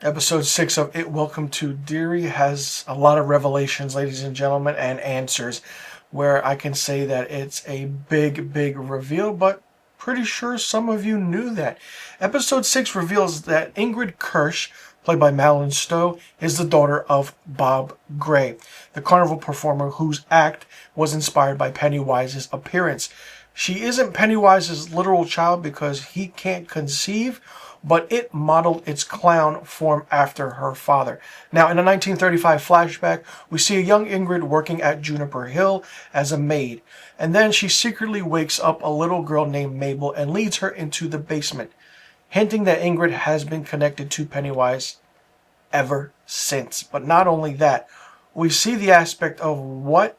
Episode 6 of It Welcome to Derry has a lot of revelations, ladies and gentlemen, and answers where I can say that it's a big reveal, but pretty sure some of you knew that. Episode 6 reveals that Ingrid Kirsch, played by Madeline Stowe, is the daughter of Bob Gray, the carnival performer whose act was inspired by Pennywise's appearance. She isn't Pennywise's literal child because he can't conceive, but it modeled its clown form after her father. Now, in a 1935 flashback, we see a young Ingrid working at Juniper Hill as a maid, and then she secretly wakes up a little girl named Mabel and leads her into the basement, hinting that Ingrid has been connected to Pennywise ever since. But not only that, we see the aspect of what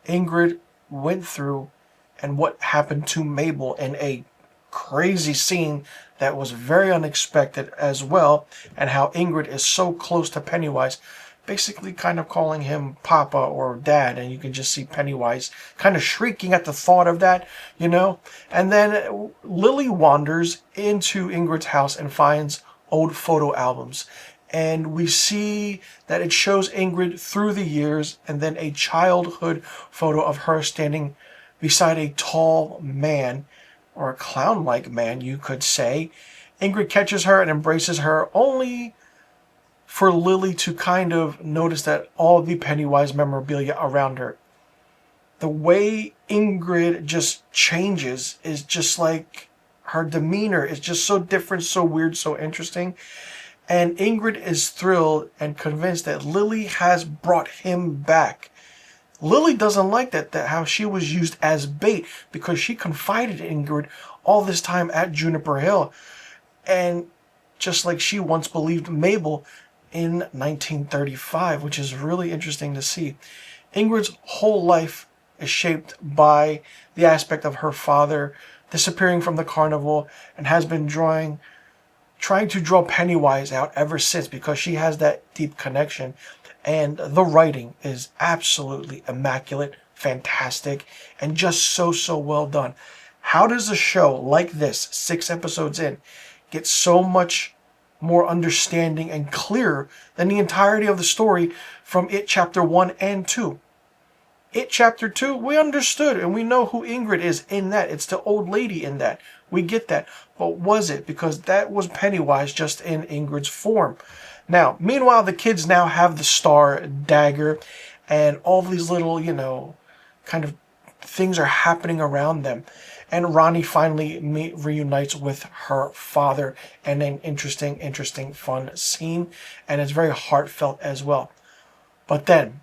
Ingrid went through and what happened to Mabel in a crazy scene that was very unexpected as well, and how Ingrid is so close to Pennywise, basically kind of calling him Papa or Dad, and you can just see Pennywise kind of shrieking at the thought of that, you know? And then Lily wanders into Ingrid's house and finds old photo albums. And we see that it shows Ingrid through the years, and then a childhood photo of her standing beside a tall man, or a clown-like man, you could say. Ingrid catches her and embraces her, only for Lily to kind of notice that all the Pennywise memorabilia around her. The way Ingrid just changes is just like her demeanor is just so different, so weird, so interesting. And Ingrid is thrilled and convinced that Lily has brought him back. Lily doesn't like that how she was used as bait, because she confided in Ingrid all this time at Juniper Hill. And just like she once believed Mabel in 1935, which is really interesting to see. Ingrid's whole life is shaped by the aspect of her father disappearing from the carnival, and has been trying to draw Pennywise out ever since, because she has that deep connection. And the writing is absolutely immaculate, fantastic, and just so well done. How does a show like this, 6 episodes in, get so much more understanding and clearer than the entirety of the story from It Chapter 1 and 2? It Chapter 2, we understood, and we know who Ingrid is in that. It's the old lady in that. We get that. But was it? Because that was Pennywise just in Ingrid's form. Now, meanwhile, the kids now have the star dagger, and all these little, kind of things are happening around them. And Ronnie finally reunites with her father in an interesting, fun scene, and it's very heartfelt as well. But then,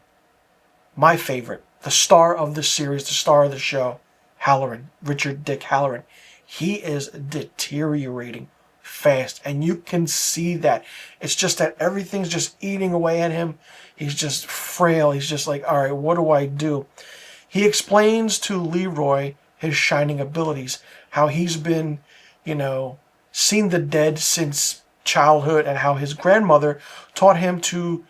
my favorite, the star of the series, the star of the show, Halloran, Richard Dick Halloran, he is deteriorating fast, and you can see that. It's just that everything's just eating away at him. He's just frail. He's just like, all right, what do I do? He explains to Leroy his shining abilities, how he's been, seen the dead since childhood, and how his grandmother taught him to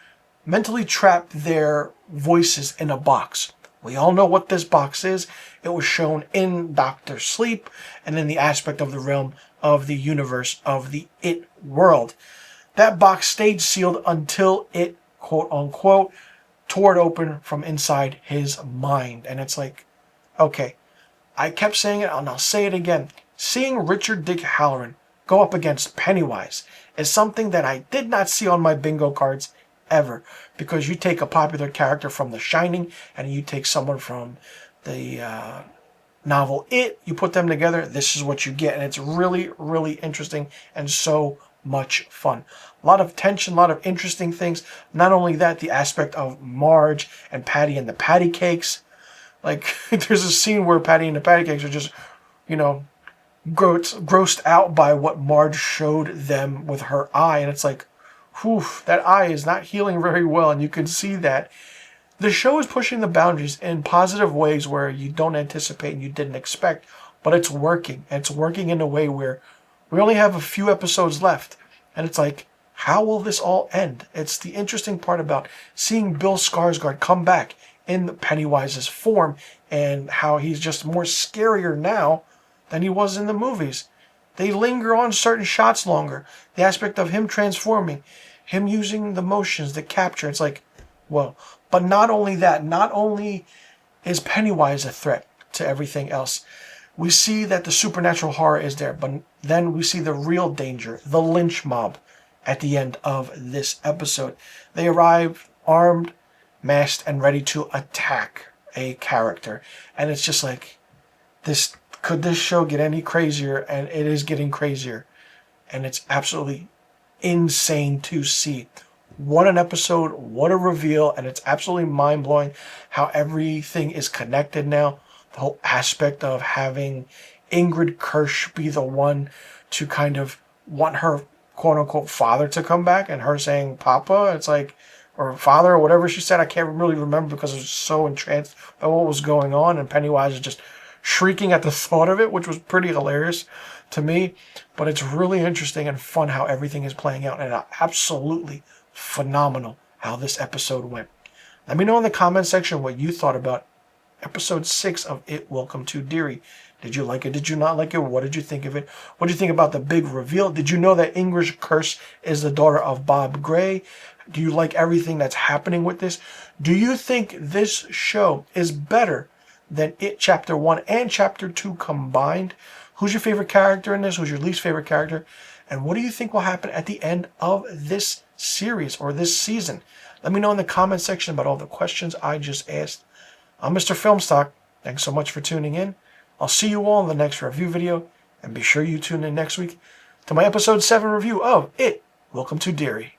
mentally trap their voices in a box. We all know what this box is. It was shown in Dr. Sleep, and in the aspect of the realm of the universe of the It world. That box stayed sealed until it, quote unquote, tore it open from inside his mind. And it's like, okay, I kept saying it and I'll say it again. Seeing Richard Dick Halloran go up against Pennywise is something that I did not see on my bingo cards ever. Because you take a popular character from The Shining and you take someone from the novel It, you put them together, this is what you get. And it's really interesting and so much fun. A lot of tension, a lot of interesting things. Not only that, the aspect of Marge and Patty and the patty cakes. Like, there's a scene where Patty and the patty cakes are just, grossed out by what Marge showed them with her eye. And it's like, whew, that eye is not healing very well, and you can see that. The show is pushing the boundaries in positive ways where you don't anticipate and you didn't expect, but it's working. And it's working in a way where we only have a few episodes left, and it's like, how will this all end? It's the interesting part about seeing Bill Skarsgård come back in Pennywise's form, and how he's just more scarier now than he was in the movies. They linger on certain shots longer. The aspect of him transforming, him using the motions, the capture. It's like, well, but not only that, not only is Pennywise a threat to everything else, we see that the supernatural horror is there, but then we see the real danger, the lynch mob, at the end of this episode. They arrive armed, masked, and ready to attack a character. And it's just like, this could this show get any crazier? And it is getting crazier. And it's absolutely insane to see. What an episode, what a reveal, and it's absolutely mind-blowing how everything is connected now. The whole aspect of having Ingrid Kirsch be the one to kind of want her quote-unquote father to come back, and her saying Papa, it's like, or father, or whatever she said, I can't really remember because I was so entranced by what was going on, and Pennywise is just shrieking at the thought of it, which was pretty hilarious to me. But it's really interesting and fun how everything is playing out, and absolutely phenomenal how this episode went. Let me know in the comment section what you thought about episode 6 of It Welcome to Derry. Did you like it? Did you not like it? What did you think of it? What did you think about the big reveal? Did you know that Ingrid Kirsch is the daughter of Bob Gray? Do you like everything that's happening with this? Do you think this show is better than It Chapter 1 and Chapter 2 combined? Who's your favorite character in this? Who's your least favorite character? And what do you think will happen at the end of this series or this season? Let me know in the comment section about all the questions I just asked. I'm Mr. Filmstock. Thanks so much for tuning in. I'll see you all in the next review video. And be sure you tune in next week to my episode 7 review of It Welcome to Derry.